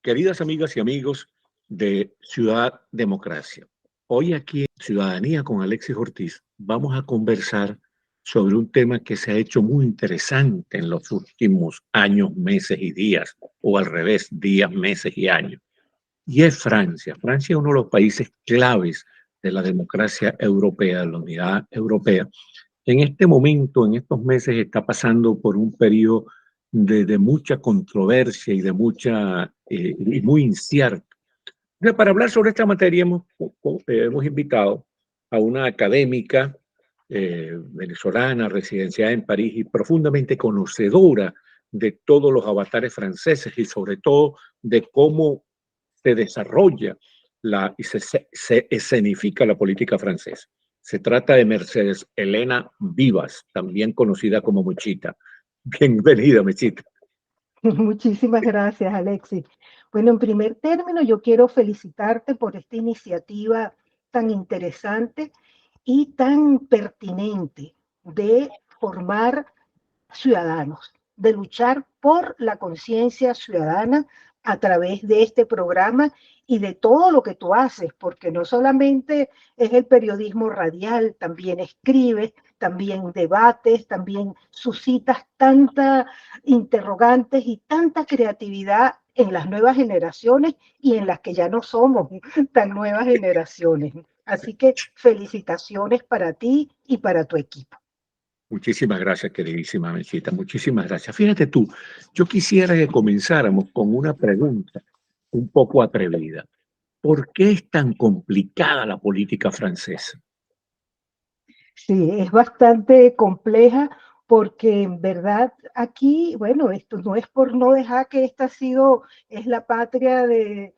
Queridas amigas y amigos de Ciudad Democracia, hoy aquí en Ciudadanía con Alexis Ortiz vamos a conversar sobre un tema que se ha hecho muy interesante en los últimos años, meses y días, o al revés, días, meses y años, y es Francia. Francia es uno de los países claves de la democracia europea, de la unidad europea. En este momento, en estos meses, está pasando por un periodo de mucha controversia y de mucha y muy incierto. Entonces, para hablar sobre esta materia hemos invitado a una académica venezolana, residenciada en París y profundamente conocedora de todos los avatares franceses y sobre todo de cómo se desarrolla y se escenifica la política francesa. Se trata de Mercedes Elena Vivas, también conocida como Muchita. Bienvenida, Muchita. Muchísimas gracias, Alexis. Bueno, en primer término, yo quiero felicitarte por esta iniciativa tan interesante y tan pertinente de formar ciudadanos, de luchar por la conciencia ciudadana a través de este programa y de todo lo que tú haces, porque no solamente es el periodismo radial, también escribes, también debates, también suscitas tantas interrogantes y tanta creatividad en las nuevas generaciones y en las que ya no somos tan nuevas generaciones. Así que felicitaciones para ti y para tu equipo. Muchísimas gracias, queridísima Mechita. Muchísimas gracias. Fíjate tú, yo quisiera que comenzáramos con una pregunta un poco atrevida. ¿Por qué es tan complicada la política francesa? Sí, es bastante compleja porque en verdad aquí, bueno, esto no es por no dejar que esta es la patria de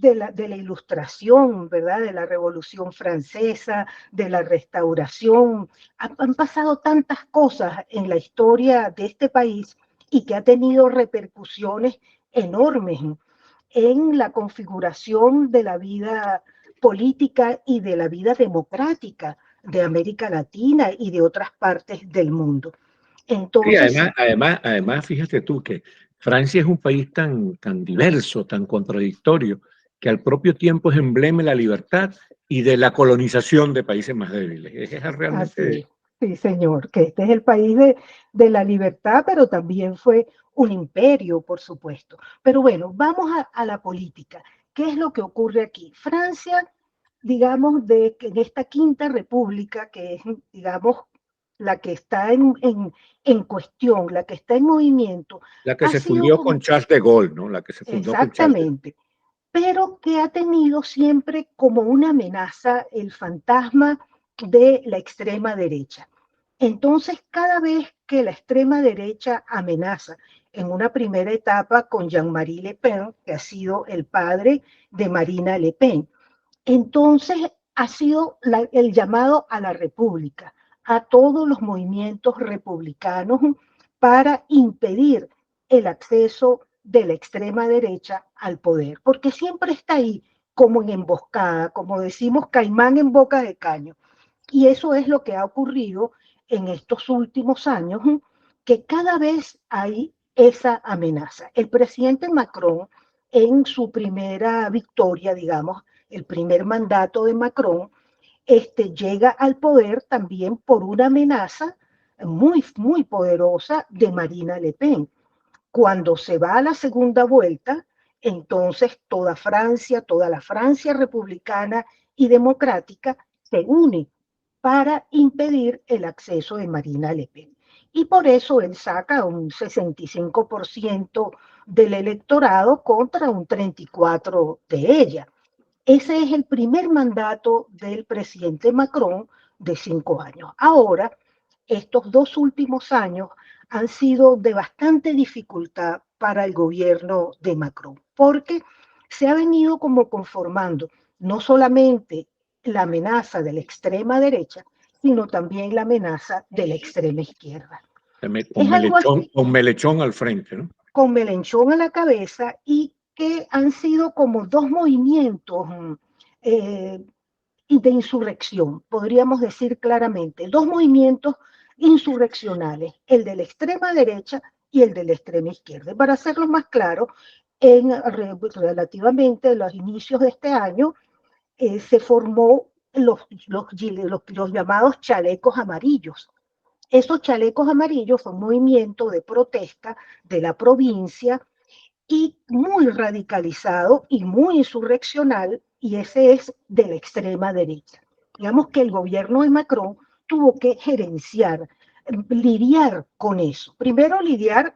la ilustración, ¿verdad? De la Revolución Francesa, de la Restauración. Han pasado tantas cosas en la historia de este país y que ha tenido repercusiones enormes en la configuración de la vida política y de la vida democrática de América Latina y de otras partes del mundo. Sí, Entonces, sí, además, fíjate tú que Francia es un país tan diverso, tan contradictorio, que al propio tiempo es emblema de la libertad y de la colonización de países más débiles. Es así realmente. es, sí, señor, que este es el país de la libertad, pero también fue un imperio, por supuesto. Pero bueno, vamos a la política. ¿Qué es lo que ocurre aquí? Francia, digamos, en esta quinta república, que es, digamos, la que está en cuestión, la que está en movimiento, La que ha se sido fundió con como Charles de Gaulle, ¿no? La que se fundó con Charles de Gaulle. exactamente, pero que ha tenido siempre como una amenaza el fantasma de la extrema derecha. Entonces, cada vez que la extrema derecha amenaza, en una primera etapa con Jean-Marie Le Pen, que ha sido el padre de Marina Le Pen, entonces ha sido el llamado a la república, a todos los movimientos republicanos para impedir el acceso de la extrema derecha al poder, porque siempre está ahí como en emboscada, como decimos, caimán en boca de caño. Y eso es lo que ha ocurrido en estos últimos años, que cada vez hay esa amenaza. El presidente Macron, en su primera victoria, digamos, el primer mandato de Macron, llega al poder también por una amenaza muy, muy poderosa de Marina Le Pen. Cuando se va a la segunda vuelta, entonces toda la Francia republicana y democrática se une para impedir el acceso de Marina Le Pen. Y por eso él saca un 65% del electorado contra un 34% de ella. Ese es el primer mandato del presidente Macron de 5 años. Ahora, estos 2 últimos años han sido de bastante dificultad para el gobierno de Macron, porque se ha venido como conformando no solamente la amenaza de la extrema derecha, sino también la amenaza de la extrema izquierda. Es algo así, Con Melechón al frente, ¿no? con Melenchón a la cabeza y que han sido como dos movimientos eh, de insurrección, podríamos decir claramente, dos movimientos insurreccionales, el de la extrema derecha y el de la extrema izquierda. Para hacerlo más claro, relativamente los inicios de este año, se formó los llamados chalecos amarillos. Esos chalecos amarillos fue un movimiento de protesta de la provincia y muy radicalizado y muy insurreccional, y ese es de la extrema derecha. Digamos que el gobierno de Macron tuvo que gerenciar, lidiar con eso. Primero lidiar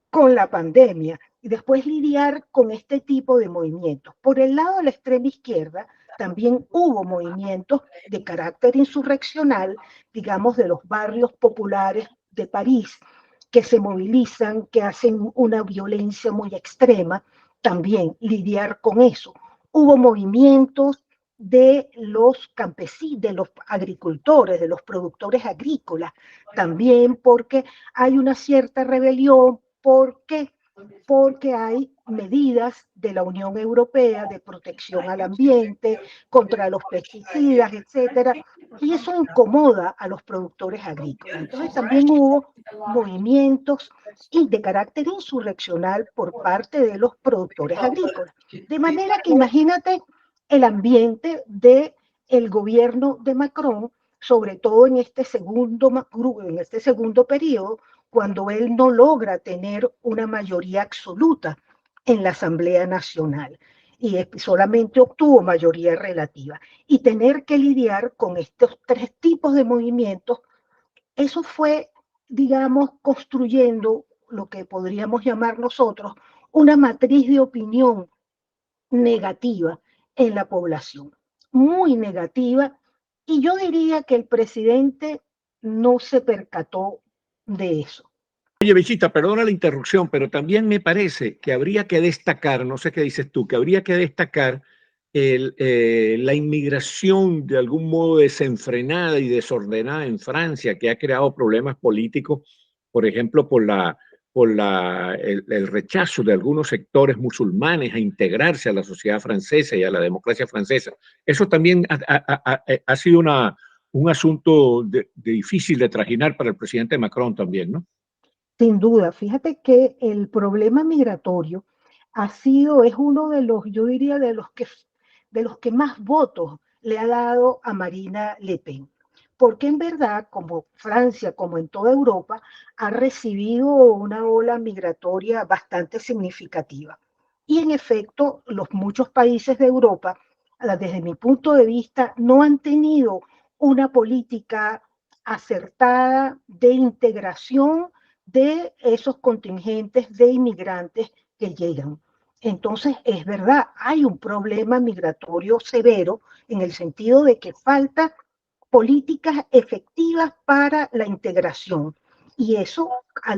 con la pandemia y después lidiar con este tipo de movimientos. Por el lado de la extrema izquierda, también hubo movimientos de carácter insurreccional, digamos, de los barrios populares de París, que se movilizan, que hacen una violencia muy extrema, también lidiar con eso. Hubo movimientos de los campesinos, de los agricultores, de los productores agrícolas, también porque hay una cierta rebelión. ¿Por qué? Porque hay medidas de la Unión Europea de protección al ambiente, contra los pesticidas, etcétera, y eso incomoda a los productores agrícolas. Entonces también hubo movimientos y de carácter insurreccional por parte de los productores agrícolas. De manera que imagínate el ambiente del gobierno de Macron, sobre todo en este segundo periodo, cuando él no logra tener una mayoría absoluta en la Asamblea Nacional y solamente obtuvo mayoría relativa. Y tener que lidiar con estos tres tipos de movimientos, eso fue, digamos, construyendo lo que podríamos llamar nosotros una matriz de opinión negativa en la población, muy negativa, y yo diría que el presidente no se percató de eso. Oye, Bechita, perdona la interrupción, pero también me parece que habría que destacar, no sé qué dices tú, que habría que destacar la inmigración de algún modo desenfrenada y desordenada en Francia, que ha creado problemas políticos, por ejemplo, el rechazo de algunos sectores musulmanes a integrarse a la sociedad francesa y a la democracia francesa. Eso también ha sido un asunto difícil de trajinar para el presidente Macron también, ¿no? Sin duda, fíjate que el problema migratorio es uno de los, yo diría, de los que más votos le ha dado a Marina Le Pen. Porque en verdad, como Francia, como en toda Europa, ha recibido una ola migratoria bastante significativa. Y en efecto, los muchos países de Europa, desde mi punto de vista, no han tenido una política acertada de integración de esos contingentes de inmigrantes que llegan. Entonces, es verdad, hay un problema migratorio severo en el sentido de que falta políticas efectivas para la integración. Y eso,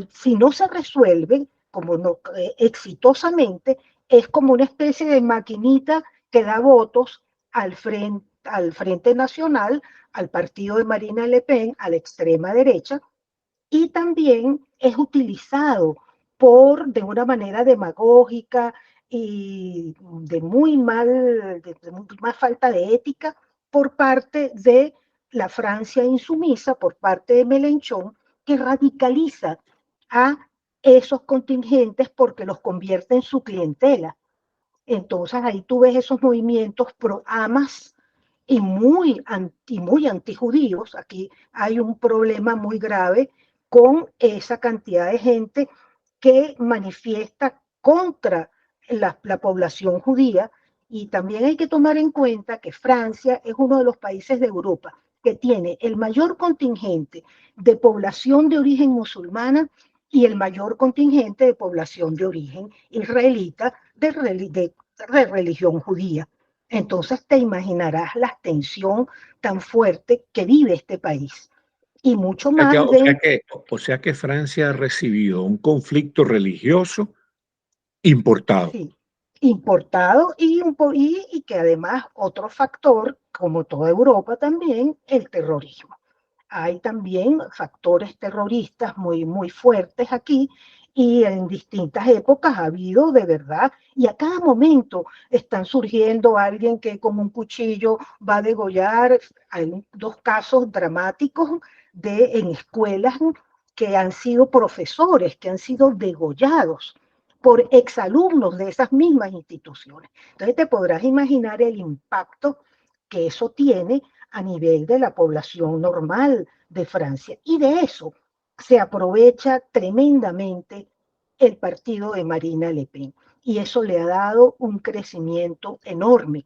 si no se resuelve como no, exitosamente, es como una especie de maquinita que da votos al Frente Nacional, al partido de Marina Le Pen, a la extrema derecha, y también es utilizado de una manera demagógica y de muy mal falta de ética por parte de la Francia insumisa, por parte de Mélenchon, que radicaliza a esos contingentes porque los convierte en su clientela. Entonces ahí tú ves esos movimientos pro Hamas y muy antijudíos. Aquí hay un problema muy grave con esa cantidad de gente que manifiesta contra la población judía. Y también hay que tomar en cuenta que Francia es uno de los países de Europa que tiene el mayor contingente de población de origen musulmana y el mayor contingente de población de origen israelita de religión judía. Entonces te imaginarás la tensión tan fuerte que vive este país. Y mucho sea que, más o sea de, que, o sea que Francia ha recibido un conflicto religioso importado. sí, importado y que además otro factor, como toda Europa también, el terrorismo. Hay también factores terroristas muy fuertes aquí y en distintas épocas ha habido de verdad y a cada momento están surgiendo alguien que con un cuchillo va a degollar. Hay dos casos dramáticos en escuelas que han sido profesores, que han sido degollados por exalumnos de esas mismas instituciones. Entonces te podrás imaginar el impacto que eso tiene a nivel de la población normal de Francia. Y de eso se aprovecha tremendamente el partido de Marine Le Pen. Y eso le ha dado un crecimiento enorme,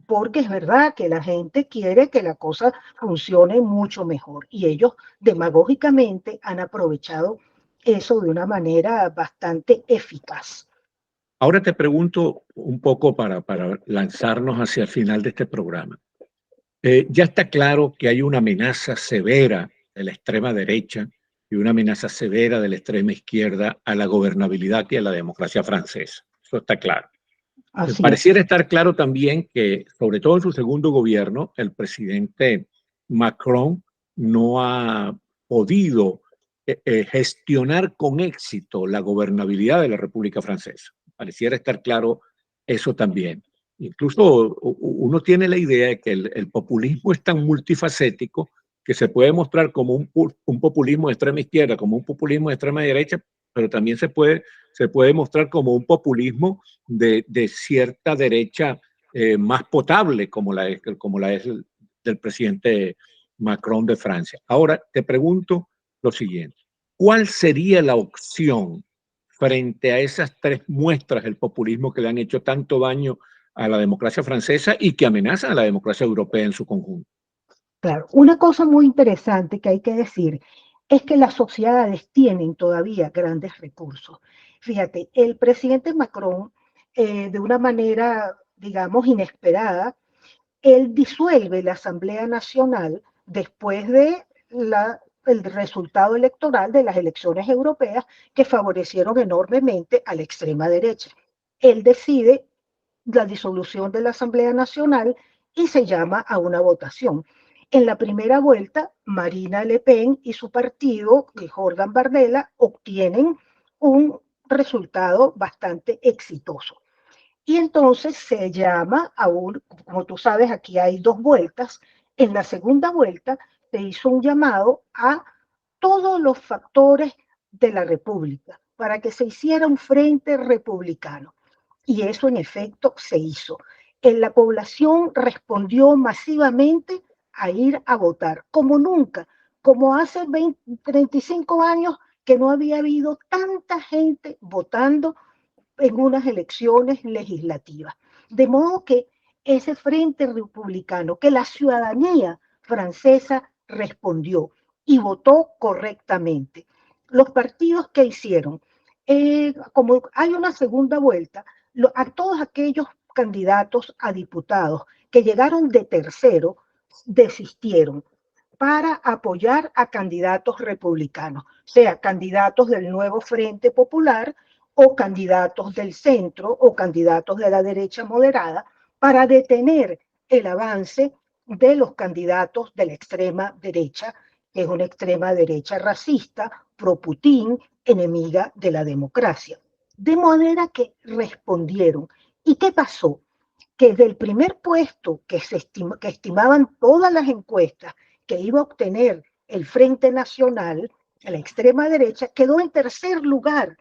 porque es verdad que la gente quiere que la cosa funcione mucho mejor. Y ellos demagógicamente han aprovechado eso de una manera bastante eficaz. Ahora te pregunto un poco para lanzarnos hacia el final de este programa. Ya está claro que hay una amenaza severa de la extrema derecha y una amenaza severa de la extrema izquierda a la gobernabilidad y a la democracia francesa. Eso está claro. Así Pareciera es. estar claro también que, sobre todo en su segundo gobierno, el presidente Macron no ha podido gestionar con éxito la gobernabilidad de la República Francesa. Pareciera estar claro eso también. Incluso uno tiene la idea de que el populismo es tan multifacético que se puede mostrar como un populismo de extrema izquierda, como un populismo de extrema derecha, pero también se puede mostrar como un populismo de cierta derecha más potable, como la es del presidente Macron de Francia. Ahora, te pregunto lo siguiente. ¿Cuál sería la opción frente a esas tres muestras del populismo que le han hecho tanto daño a la democracia francesa y que amenazan a la democracia europea en su conjunto? Claro, una cosa muy interesante que hay que decir es que las sociedades tienen todavía grandes recursos. Fíjate, el presidente Macron, de una manera, digamos, inesperada, él disuelve la Asamblea Nacional después de el resultado electoral de las elecciones europeas que favorecieron enormemente a la extrema derecha. Él decide la disolución de la Asamblea Nacional y se llama a una votación. En la primera vuelta, Marine Le Pen y su partido, Jordan Bardella, obtienen un resultado bastante exitoso. Y entonces se llama a un, como tú sabes, aquí hay dos vueltas. En la segunda vuelta se hizo un llamado a todos los factores de la República para que se hiciera un frente republicano. Y eso en efecto se hizo. La población respondió masivamente a ir a votar, como nunca, como hace 20, 35 años que no había habido tanta gente votando en unas elecciones legislativas. De modo que ese frente republicano, que la ciudadanía francesa respondió y votó correctamente. Los partidos que hicieron, como hay una segunda vuelta, a todos aquellos candidatos a diputados que llegaron de tercero, desistieron para apoyar a candidatos republicanos, sea candidatos del nuevo Frente Popular o candidatos del centro o candidatos de la derecha moderada, para detener el avance de los candidatos de la extrema derecha, que es una extrema derecha racista, pro-Putin, enemiga de la democracia. De manera que respondieron. ¿Y qué pasó? Que del primer puesto que estimaban todas las encuestas que iba a obtener el Frente Nacional, la extrema derecha, quedó en tercer lugar.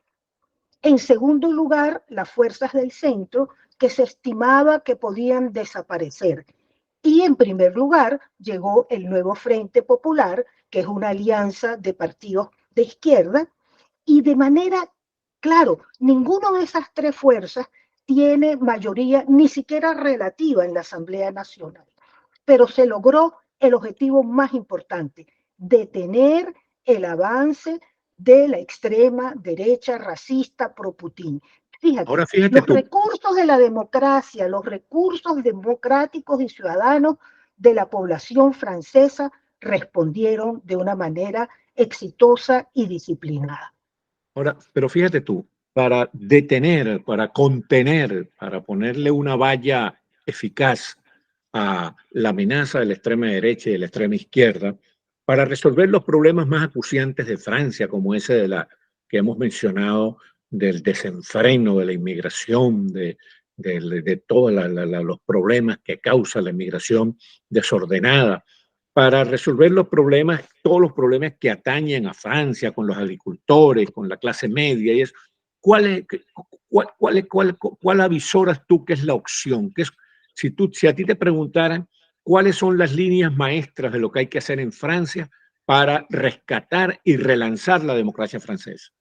En segundo lugar, las fuerzas del centro, que se estimaba que podían desaparecer. Y en primer lugar llegó el nuevo Frente Popular, que es una alianza de partidos de izquierda, y de manera, claro, ninguna de esas tres fuerzas tiene mayoría ni siquiera relativa en la Asamblea Nacional, pero se logró el objetivo más importante, detener el avance de la extrema derecha racista pro-Putin. Fíjate, Ahora fíjate los tú, recursos de la democracia, los recursos democráticos y ciudadanos de la población francesa respondieron de una manera exitosa y disciplinada. ahora, pero fíjate tú, para detener, para contener, para ponerle una valla eficaz a la amenaza de la extrema derecha y de la extrema izquierda, para resolver los problemas más acuciantes de Francia, como ese de la que hemos mencionado, del desenfreno de la inmigración, de todos los problemas que causa la inmigración desordenada, para resolver los problemas, todos los problemas que atañen a Francia con los agricultores, con la clase media y eso. ¿cuál avisoras tú que es la opción? Si a ti te preguntaran cuáles son las líneas maestras de lo que hay que hacer en Francia para rescatar y relanzar la democracia francesa.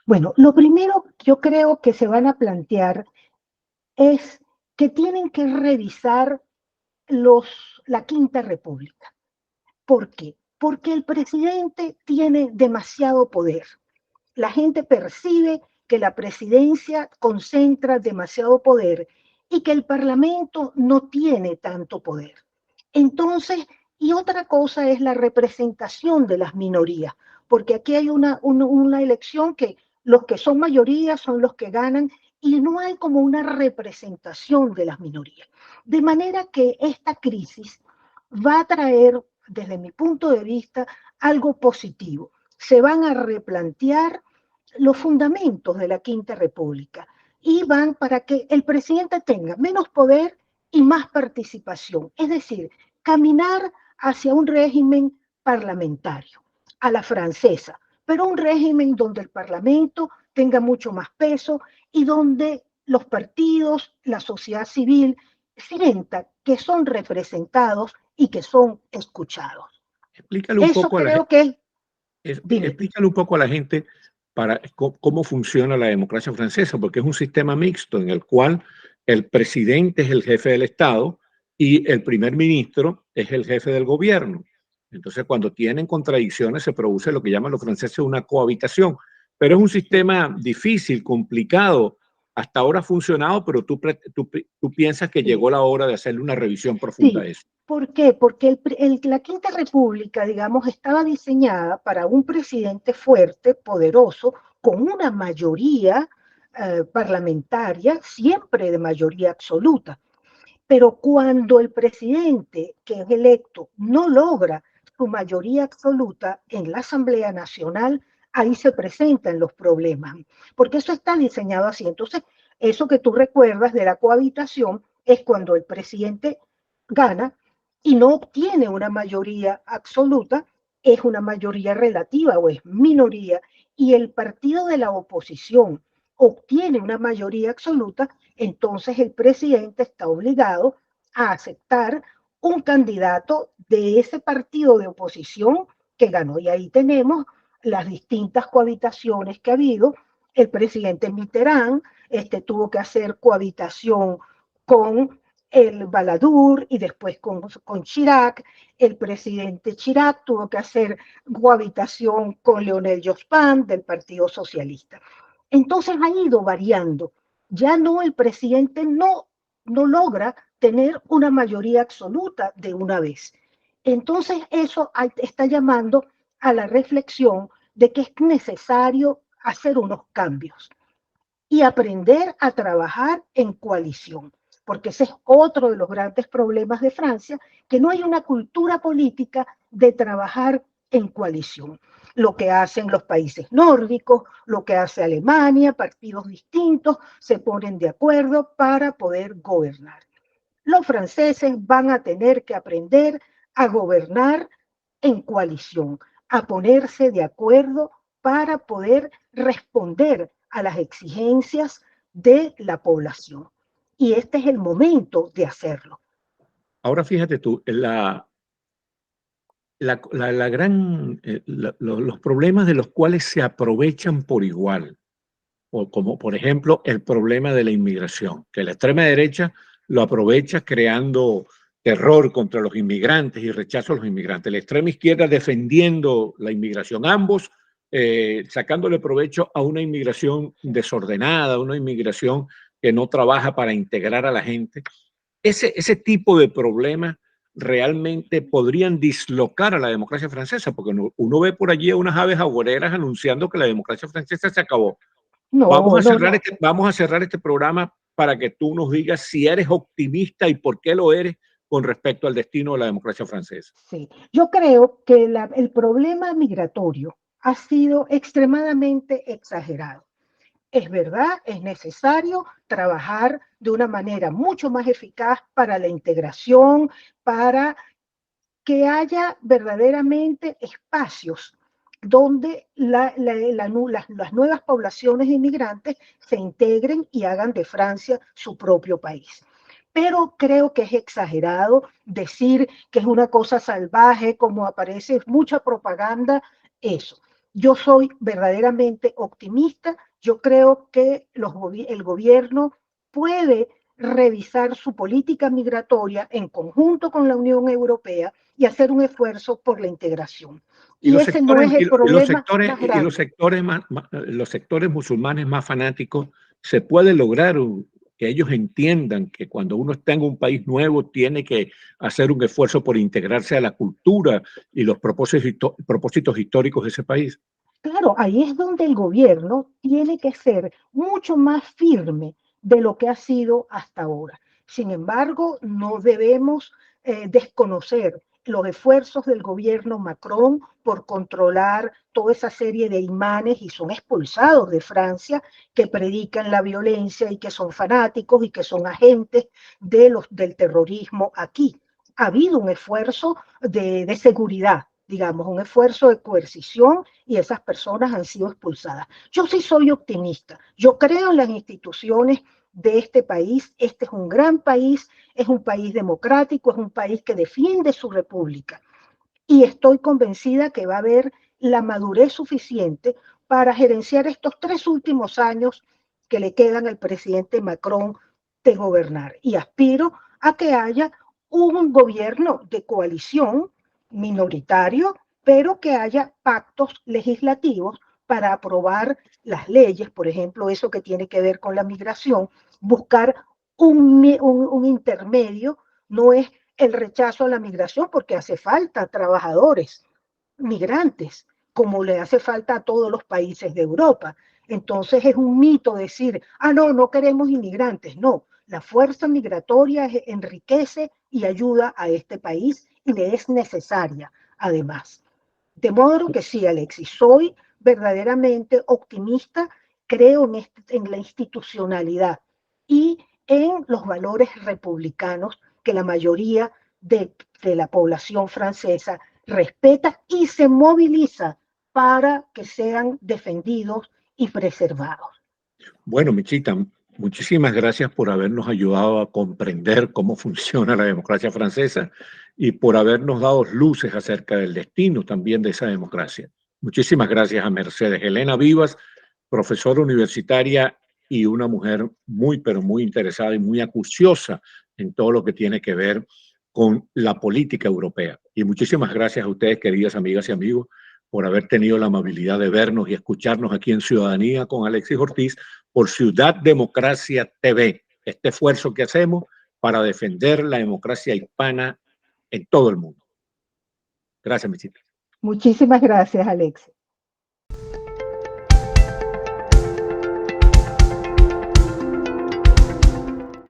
Bueno, lo primero yo creo que se van a plantear es que tienen que revisar la Quinta República. ¿Por qué? Porque el presidente tiene demasiado poder. La gente percibe que la presidencia concentra demasiado poder y que el parlamento no tiene tanto poder. Entonces, y otra cosa es la representación de las minorías, porque aquí hay una elección que los que son mayoría son los que ganan y no hay como una representación de las minorías. De manera que esta crisis va a traer, desde mi punto de vista, algo positivo. Se van a replantear los fundamentos de la Quinta República y van para que el presidente tenga menos poder y más participación. Es decir, caminar hacia un régimen parlamentario, a la francesa, pero un régimen donde el Parlamento tenga mucho más peso y donde los partidos, la sociedad civil, sientan que son representados y que son escuchados. Explícale un Eso poco a la creo gente. que, dime. Explícale un poco a la gente para cómo funciona la democracia francesa, porque es un sistema mixto en el cual el presidente es el jefe del Estado y el primer ministro es el jefe del gobierno. Entonces, cuando tienen contradicciones, se produce lo que llaman los franceses una cohabitación. Pero es un sistema difícil, complicado. Hasta ahora ha funcionado, pero tú piensas que Sí. llegó la hora de hacerle una revisión profunda a Sí, eso. ¿por qué? Porque la Quinta República, digamos, estaba diseñada para un presidente fuerte, poderoso, con una mayoría parlamentaria, siempre de mayoría absoluta. Pero cuando el presidente que es electo no logra su mayoría absoluta en la Asamblea Nacional, ahí se presentan los problemas, porque eso está diseñado así. Entonces, eso que tú recuerdas de la cohabitación es cuando el presidente gana y no obtiene una mayoría absoluta, es una mayoría relativa o es minoría, y el partido de la oposición obtiene una mayoría absoluta, entonces el presidente está obligado a aceptar un candidato de ese partido de oposición que ganó. Y ahí tenemos las distintas cohabitaciones que ha habido. El presidente Mitterrand tuvo que hacer cohabitación con el Balladur y después con Chirac. El presidente Chirac tuvo que hacer cohabitación con Leonel Jospin del Partido Socialista. Entonces ha ido variando. Ya no, el presidente no logra tener una mayoría absoluta de una vez. Entonces eso está llamando a la reflexión de que es necesario hacer unos cambios y aprender a trabajar en coalición, porque ese es otro de los grandes problemas de Francia, que no hay una cultura política de trabajar en coalición. Lo que hacen los países nórdicos, lo que hace Alemania, partidos distintos se ponen de acuerdo para poder gobernar. Los franceses van a tener que aprender a gobernar en coalición, a ponerse de acuerdo para poder responder a las exigencias de la población. Y este es el momento de hacerlo. Ahora fíjate tú, los problemas de los cuales se aprovechan por igual, o como por ejemplo el problema de la inmigración, que la extrema derecha lo aprovecha creando terror contra los inmigrantes y rechazo a los inmigrantes, la extrema izquierda defendiendo la inmigración, ambos sacándole provecho a una inmigración desordenada, una inmigración que no trabaja para integrar a la gente. Ese tipo de problemas realmente podrían dislocar a la democracia francesa, porque uno ve por allí a unas aves agoreras anunciando que la democracia francesa se acabó. No, no, no. Vamos a cerrar este programa para que tú nos digas si eres optimista y por qué lo eres con respecto al destino de la democracia francesa. Sí, yo creo que el problema migratorio ha sido extremadamente exagerado. Es verdad, es necesario trabajar de una manera mucho más eficaz para la integración, para que haya verdaderamente espacios donde las nuevas poblaciones inmigrantes se integren y hagan de Francia su propio país. Pero creo que es exagerado decir que es una cosa salvaje, como aparece mucha propaganda, eso. Yo soy verdaderamente optimista. Yo creo que el gobierno puede revisar su política migratoria en conjunto con la Unión Europea y hacer un esfuerzo por la integración. Y ese no es el problema más grande. Los sectores musulmanes más fanáticos, se puede lograr que ellos entiendan que cuando uno está en un país nuevo tiene que hacer un esfuerzo por integrarse a la cultura y los propósitos históricos de ese país. Claro, ahí es donde el gobierno tiene que ser mucho más firme de lo que ha sido hasta ahora. Sin embargo, no debemos desconocer los esfuerzos del gobierno Macron por controlar toda esa serie de imanes y son expulsados de Francia que predican la violencia y que son fanáticos y que son agentes del terrorismo aquí. Ha habido un esfuerzo de seguridad, digamos, un esfuerzo de coercición y esas personas han sido expulsadas. Yo sí soy optimista, yo creo en las instituciones de este país. Este es un gran país, es un país democrático, es un país que defiende su república y estoy convencida que va a haber la madurez suficiente para gerenciar estos 3 últimos años que le quedan al presidente Macron de gobernar. Y aspiro a que haya un gobierno de coalición minoritario, pero que haya pactos legislativos para aprobar las leyes, por ejemplo, eso que tiene que ver con la migración, buscar un intermedio, no es el rechazo a la migración porque hace falta trabajadores migrantes, como le hace falta a todos los países de Europa. Entonces es un mito decir, no, no queremos inmigrantes. No, la fuerza migratoria enriquece y ayuda a este país y le es necesaria, además. De modo que sí, Alexis, soy verdaderamente optimista, creo en la institucionalidad y en los valores republicanos que la mayoría de la población francesa respeta y se moviliza para que sean defendidos y preservados. Bueno, Michita, muchísimas gracias por habernos ayudado a comprender cómo funciona la democracia francesa y por habernos dado luces acerca del destino también de esa democracia. Muchísimas gracias a Mercedes Elena Vivas, profesora universitaria y una mujer muy, pero muy interesada y muy acuciosa en todo lo que tiene que ver con la política europea. Y muchísimas gracias a ustedes, queridas amigas y amigos, por haber tenido la amabilidad de vernos y escucharnos aquí en Ciudadanía con Alexis Ortiz por Ciudad Democracia TV, este esfuerzo que hacemos para defender la democracia hispana en todo el mundo. Gracias, Michita. Muchísimas gracias, Alexis.